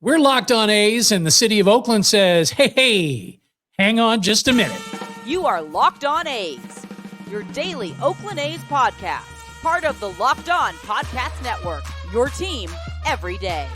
We're Locked On A's, and the city of Oakland says, hey, hang on just a minute. You are Locked On A's, your daily Oakland A's podcast, part of the Locked On Podcast Network, your team every day.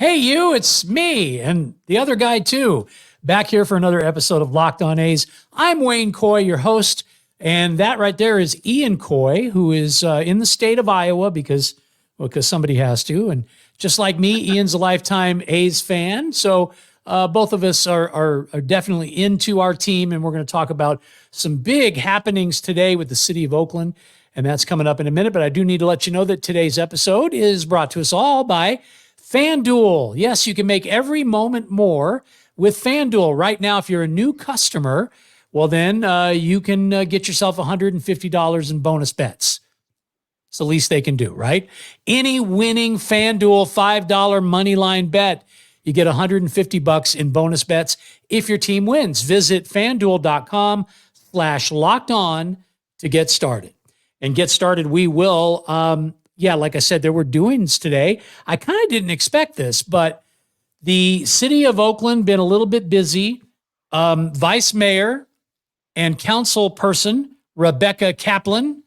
Hey, you, it's me and the other guy, too. Back here for another episode of Locked On A's. I'm Wayne Coy, your host, and that right there is Ian Coy, who is in the state of Iowa because somebody has to. And just like me, Ian's a lifetime A's fan. So both of us are definitely into our team, and we're going to talk about some big happenings today with the city of Oakland, and that's coming up in a minute. But I do need to let you know that today's episode is brought to us all by FanDuel. Yes, you can make every moment more with FanDuel. Right now, if you're a new customer, well, then you can get yourself $150 in bonus bets. It's the least they can do, right? Any winning FanDuel $5 money line bet, you get $150 in bonus bets if your team wins. Visit FanDuel.com/lockedon to get started. And get started we will. Yeah, like I said, there were doings today. I kind of didn't expect this, but the city of Oakland been a little bit busy. Vice Mayor and council person Rebecca Kaplan,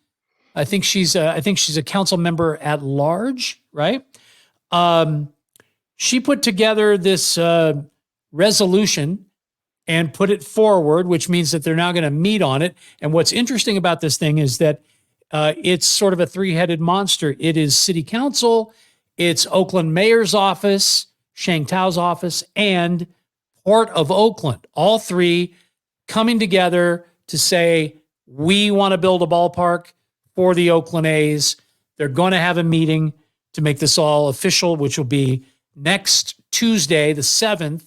I think she's a council member at large, right? She put together this resolution and put it forward, which means that they're now going to meet on it. And what's interesting about this thing is that it's sort of a three-headed monster. It is city council, it's Oakland Mayor's office, Shang Tao's office, and Port of Oakland. All three coming together to say, we want to build a ballpark for the Oakland A's. They're going to have a meeting to make this all official, which will be next Tuesday, the 7th.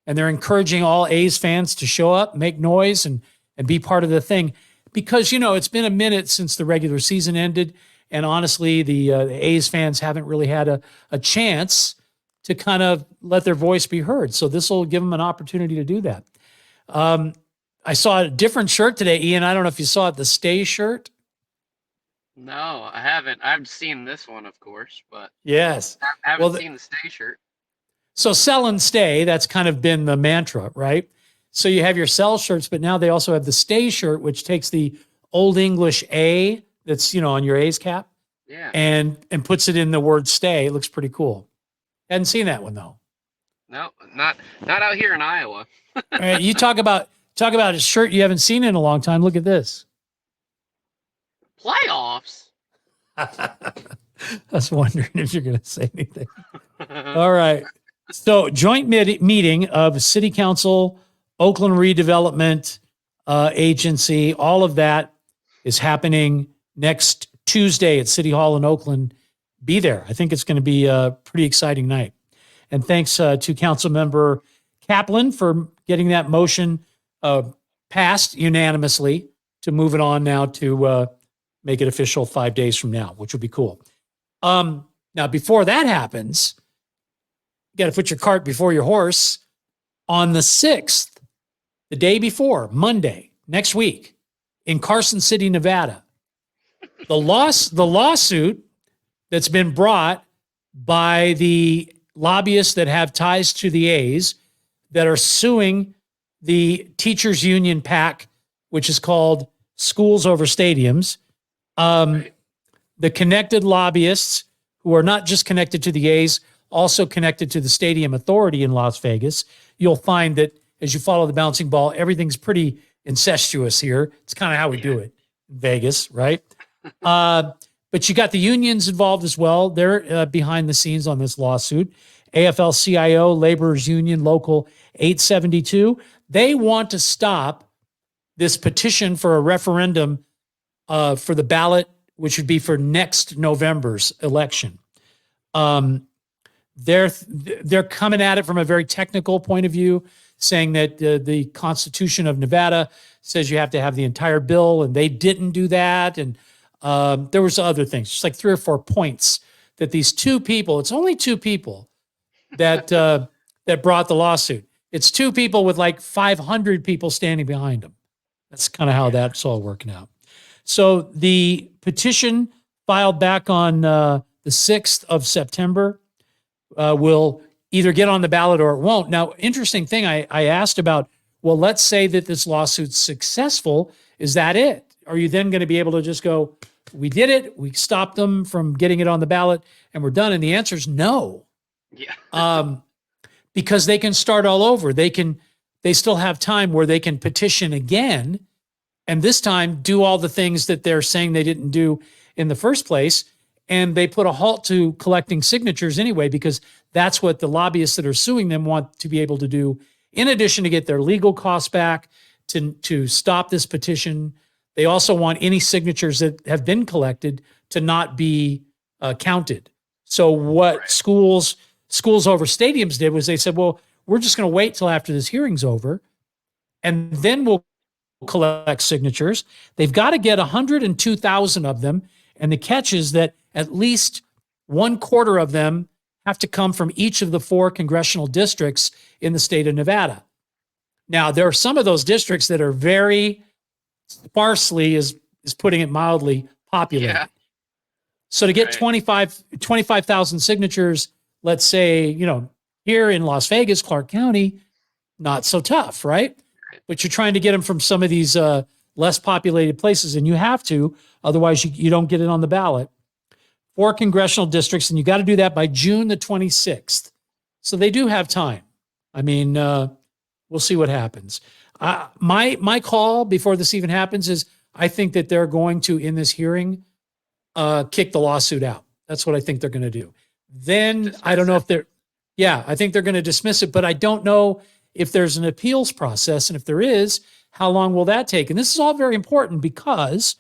And they're encouraging all A's fans to show up, make noise, and be part of the thing. Because, you know, it's been a minute since the regular season ended, and honestly, the A's fans haven't really had a chance to kind of let their voice be heard. So this will give them an opportunity to do that. I saw a different shirt today, Ian. I don't know if you saw it, the Stay shirt. No, I haven't. I've seen this one, of course, but yes, I haven't seen the Stay shirt. So sell and stay, that's kind of been the mantra, right? So you have your sell shirts, but now they also have the Stay shirt, which takes the Old English A that's, you know, on your A's cap, and puts it in the word stay. It looks pretty cool. Hadn't seen that one though. No, not out here in Iowa. All right, you talk about a shirt you haven't seen in a long time. Look at this. Playoffs. I was wondering if you're going to say anything. All right. So joint meeting of City Council, Oakland Redevelopment Agency, all of that is happening next Tuesday at City Hall in Oakland. Be there. I think it's going to be a pretty exciting night. And thanks to Councilmember Kaplan for getting that motion passed unanimously to move it on now to make it official 5 days from now, which would be cool. Now, before that happens, you got to put your cart before your horse. On the 6th, the day before, Monday, next week, in Carson City, Nevada, the lawsuit that's been brought by the lobbyists that have ties to the A's that are suing the teachers union PAC, which is called Schools Over Stadiums. The connected lobbyists who are not just connected to the A's, also connected to the Stadium Authority in Las Vegas. You'll find that as you follow the bouncing ball, everything's pretty incestuous here. It's kind of how we do it in Vegas, right? But you got the unions involved as well. They're behind the scenes on this lawsuit. AFL-CIO, Laborers Union, Local 872. They want to stop this petition for a referendum for the ballot, which would be for next November's election. They're coming at it from a very technical point of view, saying that the Constitution of Nevada says you have to have the entire bill, and they didn't do that. And There was other things, just like 3 or 4 points that these 2 people, it's only 2 people that, that brought the lawsuit. It's 2 people with like 500 people standing behind them. That's kind of how that's all working out. So the petition filed back on the 6th of September will either get on the ballot or it won't. Now, interesting thing, I asked about, well, let's say that this lawsuit's successful. Is that it? Are you then going to be able to just go, we did it, we stopped them from getting it on the ballot, and we're done? And the answer is no. Yeah. Because they can start all over. They still have time where they can petition again, and this time do all the things that they're saying they didn't do in the first place. And they put a halt to collecting signatures anyway, because that's what the lobbyists that are suing them want to be able to do, in addition to get their legal costs back, to stop this petition. They also want any signatures that have been collected to not be counted. So what schools over stadiums did was they said, well, we're just going to wait till after this hearing's over, and then we'll collect signatures. They've got to get 102,000 of them. And the catch is that at least 1/4 of them have to come from each of the 4 congressional districts in the state of Nevada. Now, there are some of those districts that are very sparsely, is putting it mildly, populated. Yeah. So to get 25,000 signatures, let's say, here in Las Vegas, Clark County, not so tough, right? But you're trying to get them from some of these less populated places, and you have to, otherwise you don't get it on the ballot. 4 congressional districts, and you got to do that by June the 26th. So they do have time. I mean, we'll see what happens. My call before this even happens is I think that they're going to, in this hearing, kick the lawsuit out. That's what I think they're going to do. Then I don't know if I think they're going to dismiss it, but I don't know if there's an appeals process. And if there is, how long will that take? And this is all very important because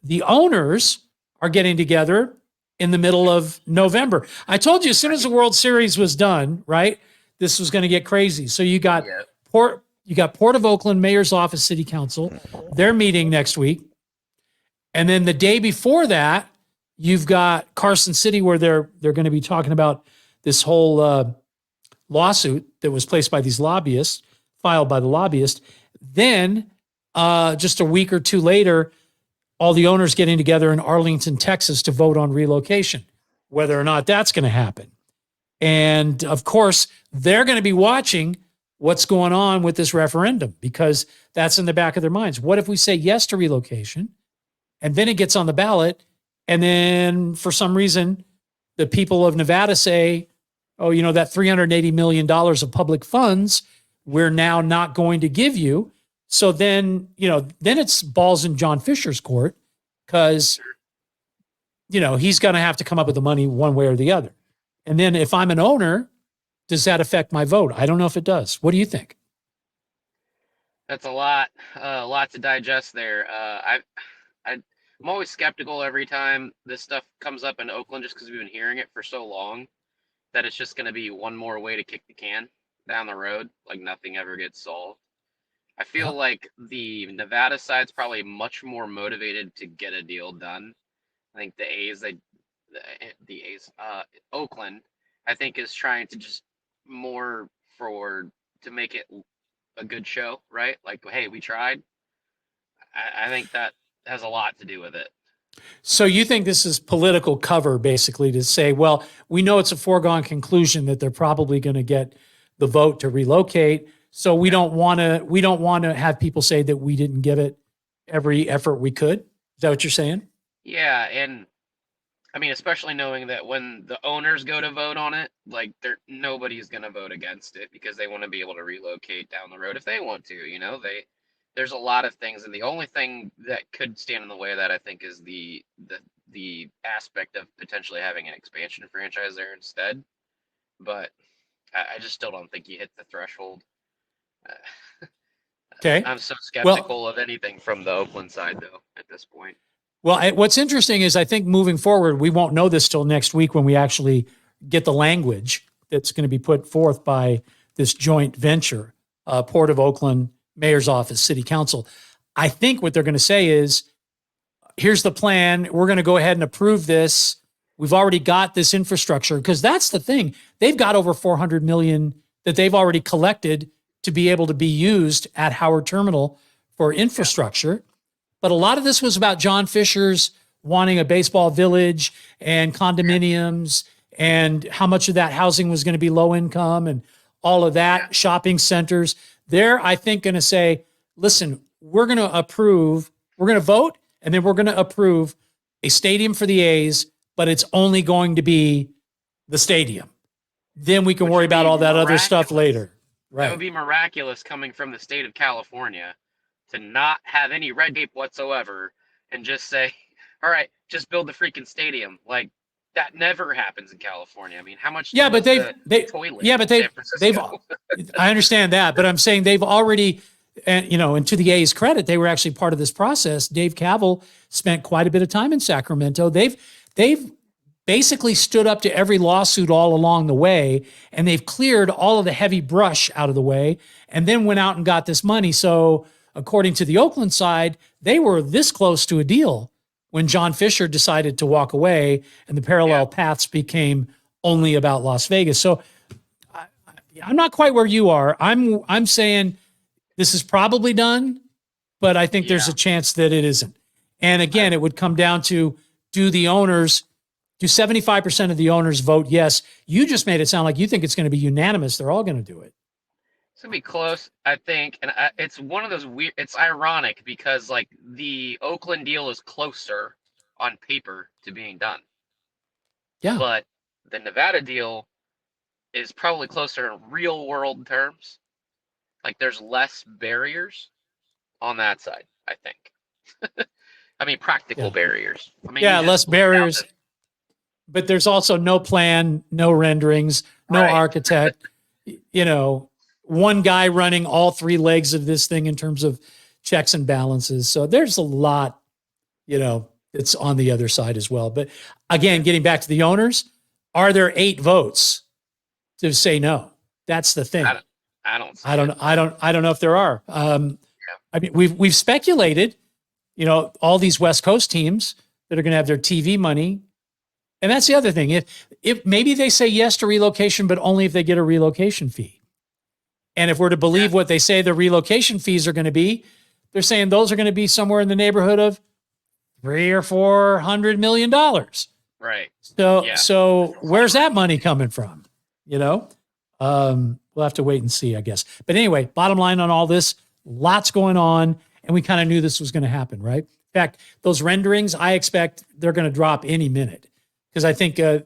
the owners are getting together in the middle of November. I told you as soon as the World Series was done, right, this was going to get crazy. So you got Port of Oakland, Mayor's Office, City Council. They're meeting next week. And then the day before that, you've got Carson City, where they're going to be talking about this whole lawsuit that was placed by these lobbyists, filed by the lobbyists. Then just a week or 2 later, all the owners getting together in Arlington, Texas to vote on relocation, whether or not that's going to happen. And of course, they're going to be watching what's going on with this referendum, because that's in the back of their minds. What if we say yes to relocation and then it gets on the ballot, and then for some reason the people of Nevada say, oh, that $380 million of public funds, we're now not going to give you. So then, then it's balls in John Fisher's court, because, he's going to have to come up with the money one way or the other. And then if I'm an owner, does that affect my vote? I don't know if it does. What do you think? That's a lot to digest there. I'm always skeptical every time this stuff comes up in Oakland, just because we've been hearing it for so long, that it's just going to be one more way to kick the can down the road, like nothing ever gets solved. I feel like the Nevada side's probably much more motivated to get a deal done. I think the A's, Oakland, I think, is trying to just more to make it a good show, right? Like, hey, we tried. I think that has a lot to do with it. So you think this is political cover, basically, to say, well, we know it's a foregone conclusion that they're probably going to get the vote to relocate. So we don't want to have people say that we didn't give it every effort we could. Is that what you're saying? Yeah, and I mean, especially knowing that when the owners go to vote on it, like nobody's going to vote against it, because they want to be able to relocate down the road if they want to. There's a lot of things, and the only thing that could stand in the way of that, I think, is the aspect of potentially having an expansion franchise there instead. But I just still don't think you hit the threshold. Okay. I'm so skeptical of anything from the Oakland side, though, at this point. Well, what's interesting is I think moving forward, we won't know this till next week when we actually get the language that's going to be put forth by this joint venture, Port of Oakland, Mayor's Office, City Council. I think what they're going to say is here's the plan. We're going to go ahead and approve this. We've already got this infrastructure, because that's the thing. They've got over 400 million that they've already collected to be able to be used at Howard Terminal for infrastructure. But a lot of this was about John Fisher's wanting a baseball village and condominiums, and how much of that housing was going to be low income and all of that, shopping centers. They're, I think, going to say, listen, we're going to vote, and then we're going to approve a stadium for the A's, but it's only going to be the stadium. Then we can worry about all that other stuff later. Right. That would be miraculous coming from the state of California to not have any red tape whatsoever and just say, all right, just build the freaking stadium. Like, that never happens in California. I mean, how much? Yeah, but they've I understand that, but I'm saying they've already, and and to the A's credit, they were actually part of this process. Dave Cavill spent quite a bit of time in Sacramento. They've basically stood up to every lawsuit all along the way, and they've cleared all of the heavy brush out of the way, and then went out and got this money. So according to the Oakland side, they were this close to a deal when John Fisher decided to walk away, and the parallel paths became only about Las Vegas. So I'm not quite where you are. I'm saying this is probably done, but I think there's a chance that it isn't. And again, it would come down to, do 75% of the owners vote yes? You just made it sound like you think it's going to be unanimous. They're all going to do it. It's going to be close, I think. And it's one of those weird, it's ironic because like the Oakland deal is closer on paper to being done. Yeah. But the Nevada deal is probably closer in real world terms. Like there's less barriers on that side, I think. I mean, practical barriers. I mean, less barriers. But there's also no plan, no renderings, no architect, one guy running all three legs of this thing in terms of checks and balances. So there's a lot, that's on the other side as well. But again, getting back to the owners, are there 8 votes to say no? That's the thing. I don't know if there are. I mean, we've speculated, all these West Coast teams that are going to have their TV money. And that's the other thing. If maybe they say yes to relocation, but only if they get a relocation fee. And if we're to believe what they say the relocation fees are going to be, they're saying those are going to be somewhere in the neighborhood of $300 or $400 million. Right. So where's that money coming from? We'll have to wait and see, I guess. But anyway, bottom line on all this, lots going on, and we kind of knew this was going to happen, right? In fact, those renderings, I expect they're going to drop any minute. Because I think, the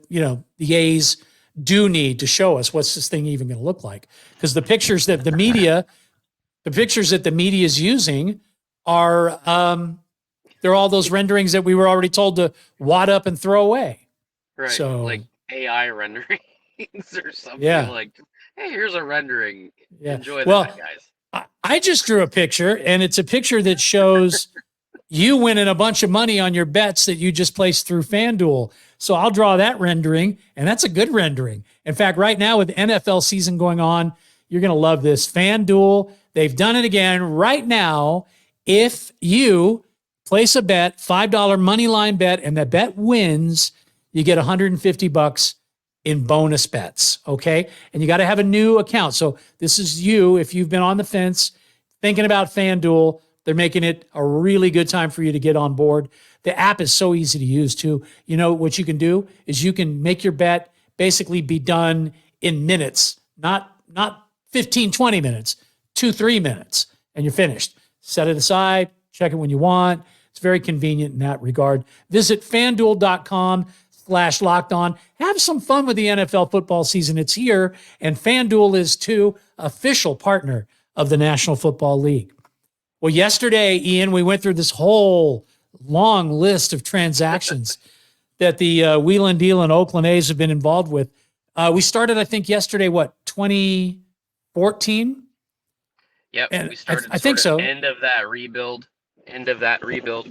A's do need to show us what's this thing even going to look like. Because the pictures that the media is using are, they're all those renderings that we were already told to wad up and throw away. Right. So, like AI renderings or something. Yeah. Like, hey, here's a rendering. Yeah. Enjoy that, guys. I just drew a picture, and it's a picture that shows you winning a bunch of money on your bets that you just placed through FanDuel. So I'll draw that rendering, and that's a good rendering. In fact, right now with NFL season going on, you're going to love this. FanDuel, they've done it again. Right now, if you place a bet, $5 money line bet, and that bet wins, you get $150 in bonus bets, okay? And you got to have a new account. So this is you, if you've been on the fence, thinking about FanDuel, they're making it a really good time for you to get on board. The app is so easy to use too. What you can do is you can make your bet basically be done in minutes, not 15, 20 minutes, 2-3 minutes, and you're finished. Set it aside, check it when you want. It's very convenient in that regard. Visit FanDuel.com/lockedon. Have some fun with the NFL football season. It's here, and FanDuel is too, official partner of the National Football League. Well, yesterday, Ian, we went through this whole long list of transactions that the Wheelin' Dealin' Oakland A's have been involved with. We started, I think, yesterday, 2014? Yep, and we started I think so. End of that rebuild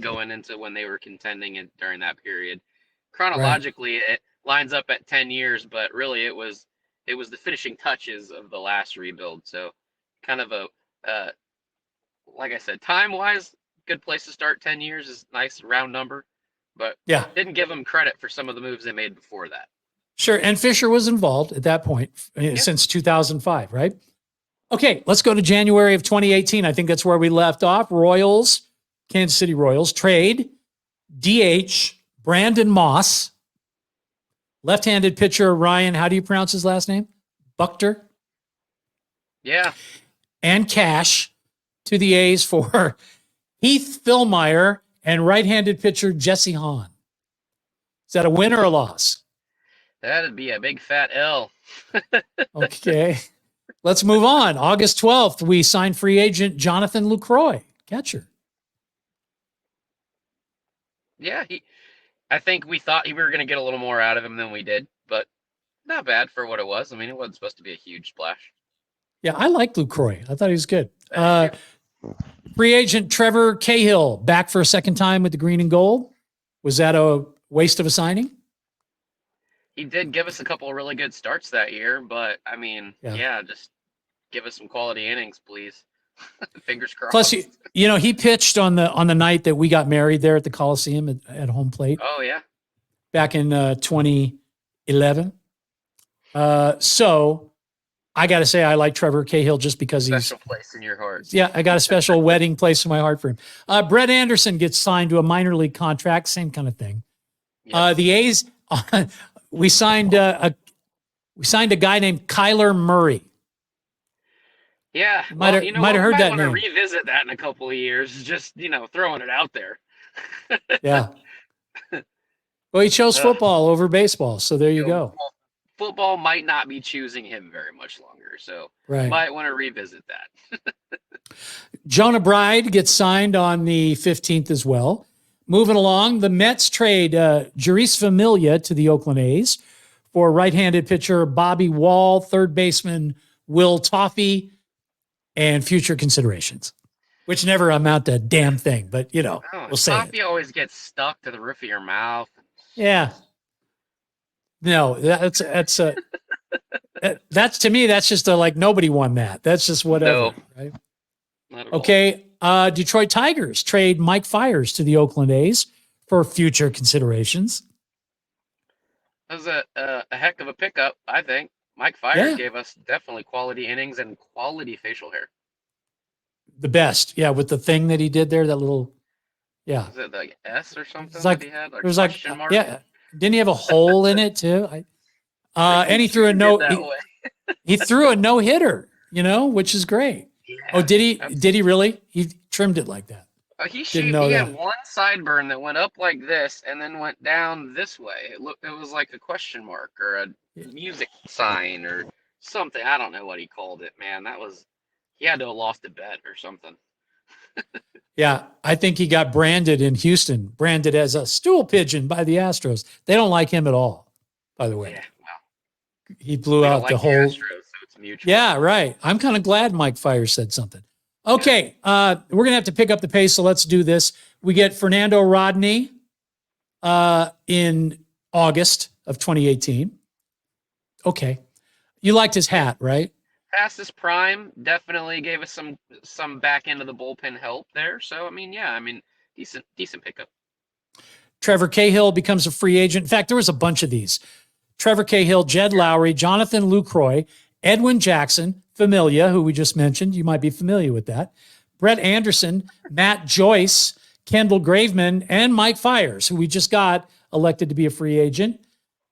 going into when they were contending it during that period. Chronologically, It lines up at 10 years, but really it was the finishing touches of the last rebuild. So kind of a like I said, time-wise, good place to start. 10 years is nice round number, but Yeah, didn't give them credit for some of the moves they made before that. sure. And Fisher was involved at that point since 2005, right? Okay, let's go to January of 2018. I think that's where we left off. Royals, Kansas City Royals, trade DH Brandon Moss, left-handed pitcher Ryan, how do you pronounce his last name? Buchter? Yeah. And cash to the A's for Heath Philmeyer and right-handed pitcher Jesse Hahn. Is that a win or a loss? That'd be a big fat L. Okay. Let's move on. August 12th, we signed free agent Jonathan Lucroy, catcher. Yeah, I think we thought we were going to get a little more out of him than we did, but not bad for what it was. I mean, it wasn't supposed to be a huge splash. Yeah, I like Lucroy. I thought he was good. Free agent Trevor Cahill back for a second time with the green and gold. Was that a waste of a signing? He did give us a couple of really good starts that year, but I mean, yeah just give us some quality innings, please. Fingers crossed. Plus, he pitched on the night that we got married there at the Coliseum at home plate. Oh yeah, back in 2011. So I got to say I like Trevor Cahill just because special place in your heart. Yeah, I got a special wedding place in my heart for him. Brett Anderson gets signed to a minor league contract, same kind of thing. Yep. The A's, we signed a guy named Kyler Murray. Yeah, might have heard that name. Revisit that in a couple of years. Just throwing it out there. Yeah. Well, he chose football over baseball, so there you go. Football might not be choosing him very much longer, so might want to revisit that. Jonah Bride gets signed on the 15th as well. Moving along, the Mets trade Jeurys Familia to the Oakland A's for right-handed pitcher Bobby Wall, third baseman Will Toffee, and future considerations, which never amount to a damn thing, but we'll say Toffee always gets stuck to the roof of your mouth. Yeah. No, that's to me, that's just nobody won that. That's just whatever. No. Right? Okay. Detroit Tigers trade Mike Fiers to the Oakland A's for future considerations. That was a heck of a pickup, I think. Mike Fiers gave us definitely quality innings and quality facial hair. The best. Yeah. With the thing that he did there, that little, yeah. Was it like S or something? It's like, that he had? It was like, yeah. Didn't he have a hole in it too? And he threw a no, he threw a no hitter, which is great. Yeah, oh, did he? Did he really? He trimmed it like that. He had one sideburn that went up like this and then went down this way. It was like a question mark or a music sign or something. I don't know what he called it, man. He had to have lost a bet or something. Yeah, I think he got branded in Houston, branded as a stool pigeon by the Astros. They don't like him at all, by the way. Yeah, wow. He blew out the whole. Astros, so it's mutual. Yeah, right. I'm kind of glad Mike Fiers said something. Okay, we're going to have to pick up the pace, so let's do this. We get Fernando Rodney in August of 2018. Okay. You liked his hat, right? Past his prime, definitely gave us some back end of the bullpen help there. So, decent pickup. Trevor Cahill becomes a free agent. In fact, there was a bunch of these. Trevor Cahill, Jed Lowry, Jonathan Lucroy, Edwin Jackson, Familia, who we just mentioned. You might be familiar with that. Brett Anderson, Matt Joyce, Kendall Graveman, and Mike Fiers, who we just got elected to be a free agent.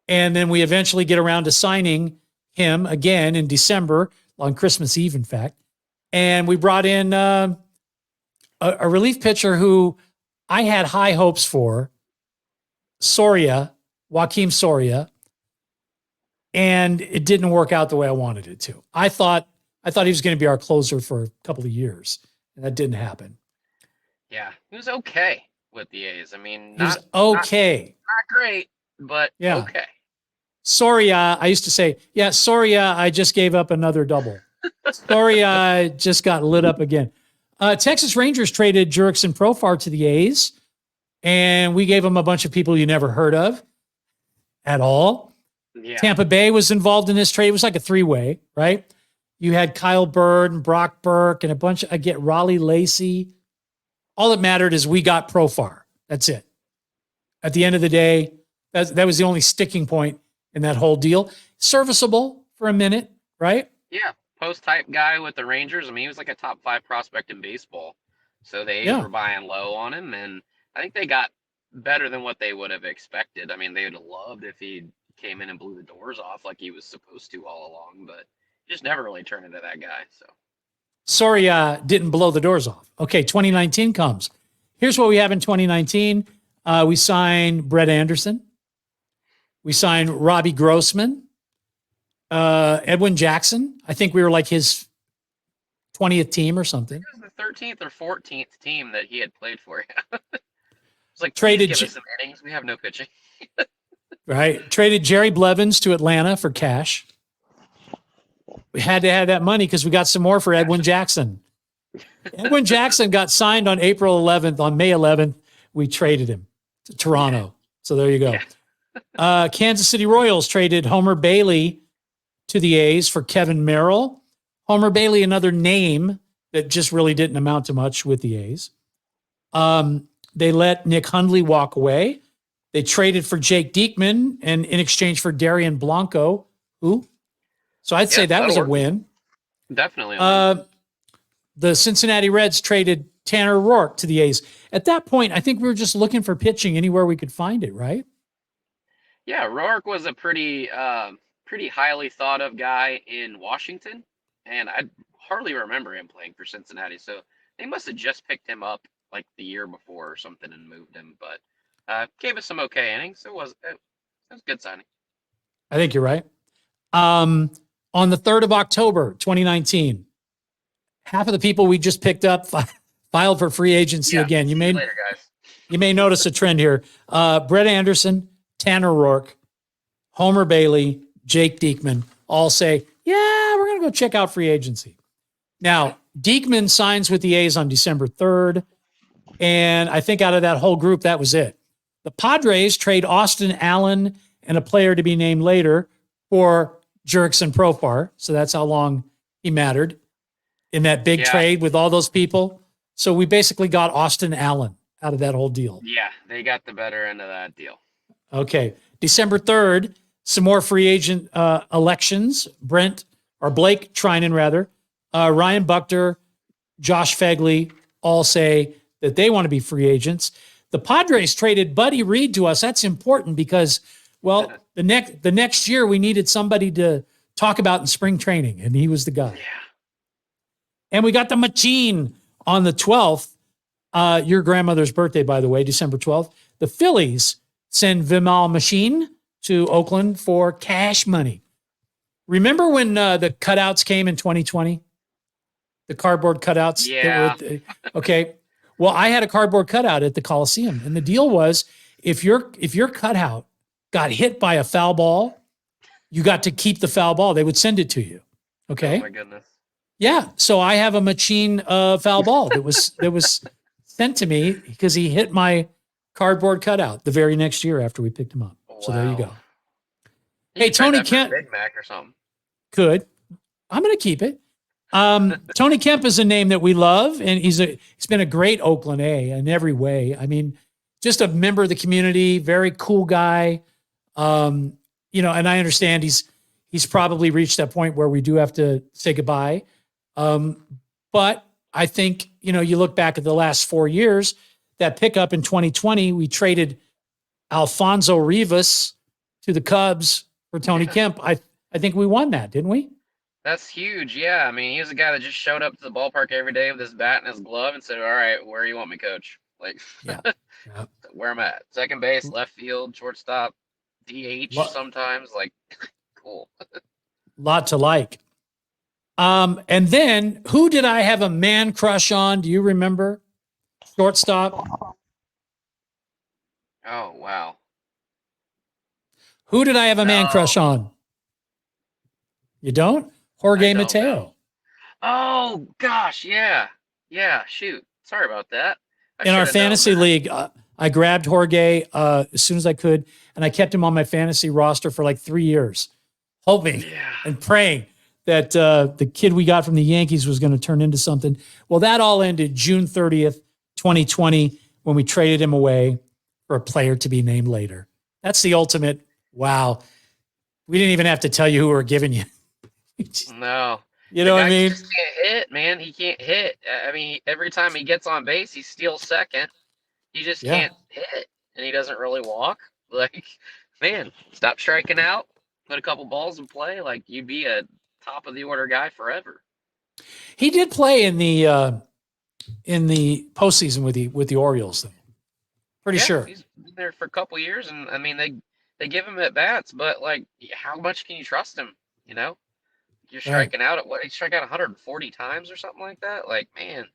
And then we eventually get around to signing him again in December, on Christmas Eve, in fact. And we brought in a relief pitcher who I had high hopes for, Joaquim Soria, and it didn't work out the way I wanted it to. I thought he was going to be our closer for a couple of years, and that didn't happen. Yeah, he was okay with the A's. He was okay. Not great, but okay. Soria, I used to say, Soria, I just gave up another double. Soria just got lit up again. Texas Rangers traded Jurickson Profar to the A's, and we gave them a bunch of people you never heard of at all. Yeah. Tampa Bay was involved in this trade. It was like a three-way, right? You had Kyle Bird and Brock Burke and a bunch. I get Raleigh Lacey. all that mattered is we got Profar. That's it. At the end of the day, that was the only sticking point in that whole deal. Serviceable for a minute, right? Yeah, post-type guy with the Rangers. I mean, he was like a top 5 prospect in baseball. So the A's were buying low on him, and I think they got better than what they would have expected. I mean, they would have loved if he came in and blew the doors off like he was supposed to all along, but just never really turned into that guy. So sorry, didn't blow the doors off. Okay, 2019 comes. Here's what we have in 2019. We signed Brett Anderson. We signed Robbie Grossman. Edwin Jackson. I think we were like his 20th team or something. It was the 13th or 14th team that he had played for. It's like, traded, give us some innings. We have no pitching. Right. Traded Jerry Blevins to Atlanta for cash. We had to have that money because we got some more for Edwin Jackson. Edwin Jackson got signed on April 11th. On May 11th, we traded him to Toronto. So there you go. Yeah. Kansas City Royals traded Homer Bailey to the A's for Kevin Merrill. Homer Bailey, another name that just really didn't amount to much with the A's. They let Nick Hundley walk away. They traded for Jake Diekman and in exchange for Darian Blanco. So I'd say that was a win. Definitely. The Cincinnati Reds traded Tanner Rourke to the A's. At that point, I think we were just looking for pitching anywhere we could find it, right? Yeah, Rourke was a pretty highly thought of guy in Washington, and I hardly remember him playing for Cincinnati. So they must have just picked him up like the year before or something and moved him, but gave us some okay innings. It was a good signing. I think you're right. On the 3rd of October, 2019, half of the people we just picked up filed for free agency again. You may notice a trend here. Brett Anderson, Tanner Rourke, Homer Bailey, Jake Diekman all say, yeah, we're going to go check out free agency. Now, Diekman signs with the A's on December 3rd. And I think out of that whole group, that was it. The Padres trade Austin Allen and a player to be named later for Jurickson Profar. So that's how long he mattered in that big trade with all those people. So we basically got Austin Allen out of that whole deal. Yeah, they got the better end of that deal. Okay. December 3rd, some more free agent elections. Blake Trinan, Ryan Buchter, Josh Fegley all say that they want to be free agents. The Padres traded Buddy Reed to us. That's important because, well, the next year we needed somebody to talk about in spring training, and he was the guy. Yeah. And we got the machine on the 12th, your grandmother's birthday, by the way, December 12th. The Phillies send Vimal Machine to Oakland for cash money. Remember when the cutouts came in 2020? The cardboard cutouts? Yeah. Okay. Well, I had a cardboard cutout at the Coliseum, and the deal was if your cutout got hit by a foul ball, you got to keep the foul ball. They would send it to you. Okay. Oh my goodness. Yeah. So I have a Machine foul ball that was sent to me because he hit my cardboard cutout the very next year after we picked him up. Wow. So there you go. Hey, Tony Kemp. Big Mac or something. Could. I'm going to keep it. Tony Kemp is a name that we love, and he's been a great Oakland A in every way. I mean, just a member of the community, very cool guy. And I understand he's probably reached that point where we do have to say goodbye. But I think, you look back at the last 4 years, that pickup in 2020, we traded Alfonso Rivas to the Cubs for Tony Kemp. I think we won that, didn't we? That's huge. Yeah. I mean, he was a guy that just showed up to the ballpark every day with his bat and his glove and said, all right, where do you want me, coach? Like, where I'm at. Second base, left field, shortstop, DH sometimes. Like, cool. Lot to like. And then who did I have a man crush on? Do you remember? Shortstop. Oh, wow. Who did I have a man crush on? You don't? Jorge Mateo. Know. Oh, gosh. Yeah. Yeah. Shoot. Sorry about that. In our fantasy league, I grabbed Jorge as soon as I could, and I kept him on my fantasy roster for like 3 years, hoping and praying that the kid we got from the Yankees was going to turn into something. Well, that all ended June 30th, 2020 when we traded him away for a player to be named later. That's the ultimate. Wow. We didn't even have to tell you who we're giving you. No. You know what I mean? He just can't hit, man. He can't hit. I mean, every time he gets on base, he steals second. He just can't hit, and he doesn't really walk. Like, man, stop striking out, put a couple balls in play. Like, you'd be a top of the order guy forever. He did play in the postseason with the Orioles, though. Pretty sure. He's been there for a couple years, and I mean, they give him at bats, but like, how much can you trust him? You know, you're striking out at what? He struck out 140 times or something like that. Like, man,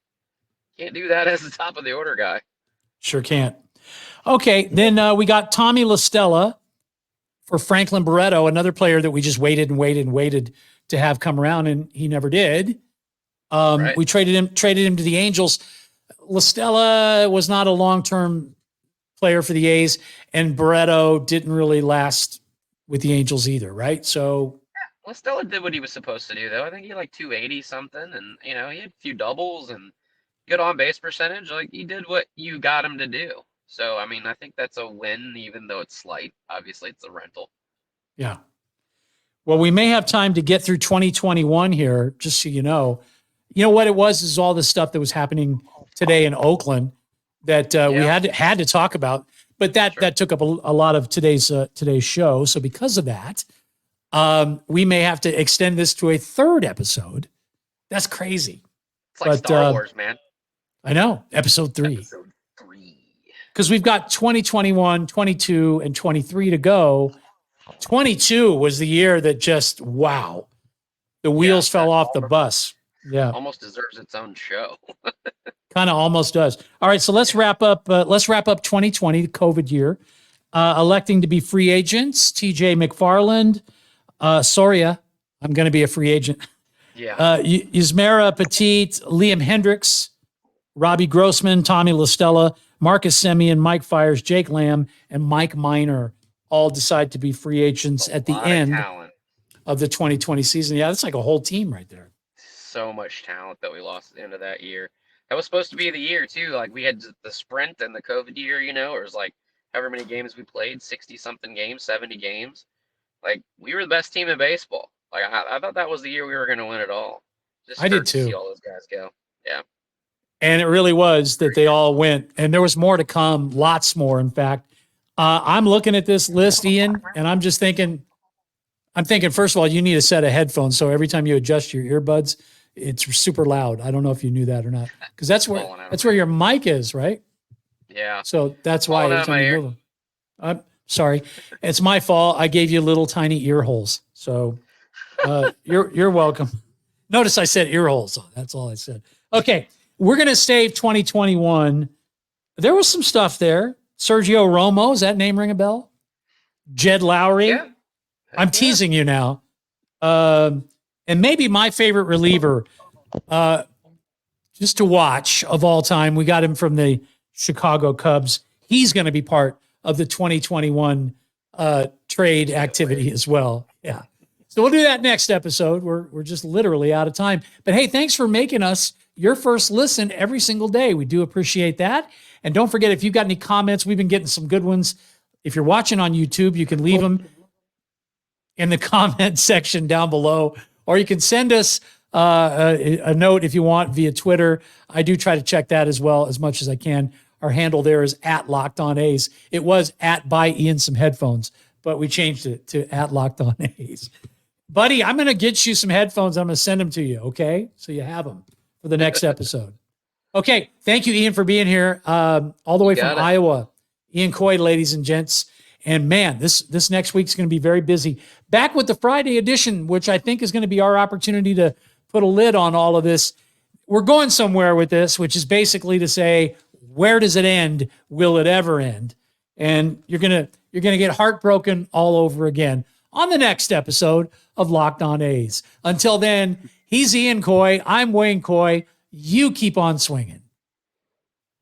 can't do that as the top of the order guy. Sure can't. Okay, then we got Tommy LaStella for Franklin Barreto, another player that we just waited to have come around, and he never did. Right. We traded him to the Angels. LaStella was not a long-term player for the A's, and Barreto didn't really last with the Angels either, right? So LaStella did what he was supposed to do, though. I think he had like 280 something, and he had a few doubles and good on base percentage. Like, he did what you got him to do. So I mean, I think that's a win, even though it's slight. Obviously, it's a rental. Yeah. Well, we may have time to get through 2021 here, just so you know. You know what it was is all the stuff that was happening today in Oakland that we had to talk about, but that took up a lot of today's show. So because of that, we may have to extend this to a third episode. That's crazy. It's like Star Wars, man. I know. Episode 3. Episode 3. Because we've got 2021, 22, and 23 to go. 22 was the year that just, wow, the wheels fell off the bus. Yeah. Almost deserves its own show. Kind of almost does. All right, so let's wrap up 2020, the COVID year. Electing to be free agents, TJ McFarland. Soria, I'm going to be a free agent. Yeah. Yusmera Petit, Liam Hendricks, Robbie Grossman, Tommy LaStella, Marcus Semien, Mike Fires, Jake Lamb, and Mike Minor all decide to be free agents at the end of the 2020 season. Yeah, that's like a whole team right there. So much talent that we lost at the end of that year. That was supposed to be the year, too. Like, we had the sprint and the COVID year, it was like however many games we played, 60-something games, 70 games. Like, we were the best team in baseball. Like, I thought that was the year we were going to win it all. I did, too. See all those guys go. Yeah. And it really was that they all went. And there was more to come, lots more, in fact. I'm looking at this list, Ian, and I'm thinking, first of all, you need a set of headphones. So every time you adjust your earbuds, it's super loud. I don't know if you knew that or not, because that's where your mic is, right? Yeah. So that's why every time you move them. I'm sorry, it's my fault. I gave you little tiny ear holes. So you're welcome. Notice I said ear holes. That's all I said. Okay, we're gonna save 2021. There was some stuff there. Sergio Romo, does that name ring a bell? Jed Lowry. Yeah. I'm teasing you now. And maybe my favorite reliever, just to watch of all time, we got him from the Chicago Cubs. He's going to be part of the 2021 trade activity as well. Yeah. So we'll do that next episode. We're just literally out of time. But hey, thanks for making us your first listen every single day. We do appreciate that. And don't forget, if you've got any comments, we've been getting some good ones. If you're watching on YouTube, you can leave them in the comment section down below, or you can send us a note if you want via Twitter. I do try to check that as well as much as I can. Our handle there is @LockedOnA's. It was @buy Ian some headphones, but we changed it to @LockedOnA's. Buddy, I'm going to get you some headphones. I'm going to send them to you, okay? So you have them for the next episode. Okay, thank you, Ian, for being here all the way from Iowa. Ian Coy, ladies and gents. And man, this next week's going to be very busy. Back with the Friday edition, which I think is going to be our opportunity to put a lid on all of this. We're going somewhere with this, which is basically to say, where does it end? Will it ever end? And you're gonna get heartbroken all over again on the next episode of Locked On A's. Until then, he's Ian Coy. I'm Wayne Coy. You keep on swinging.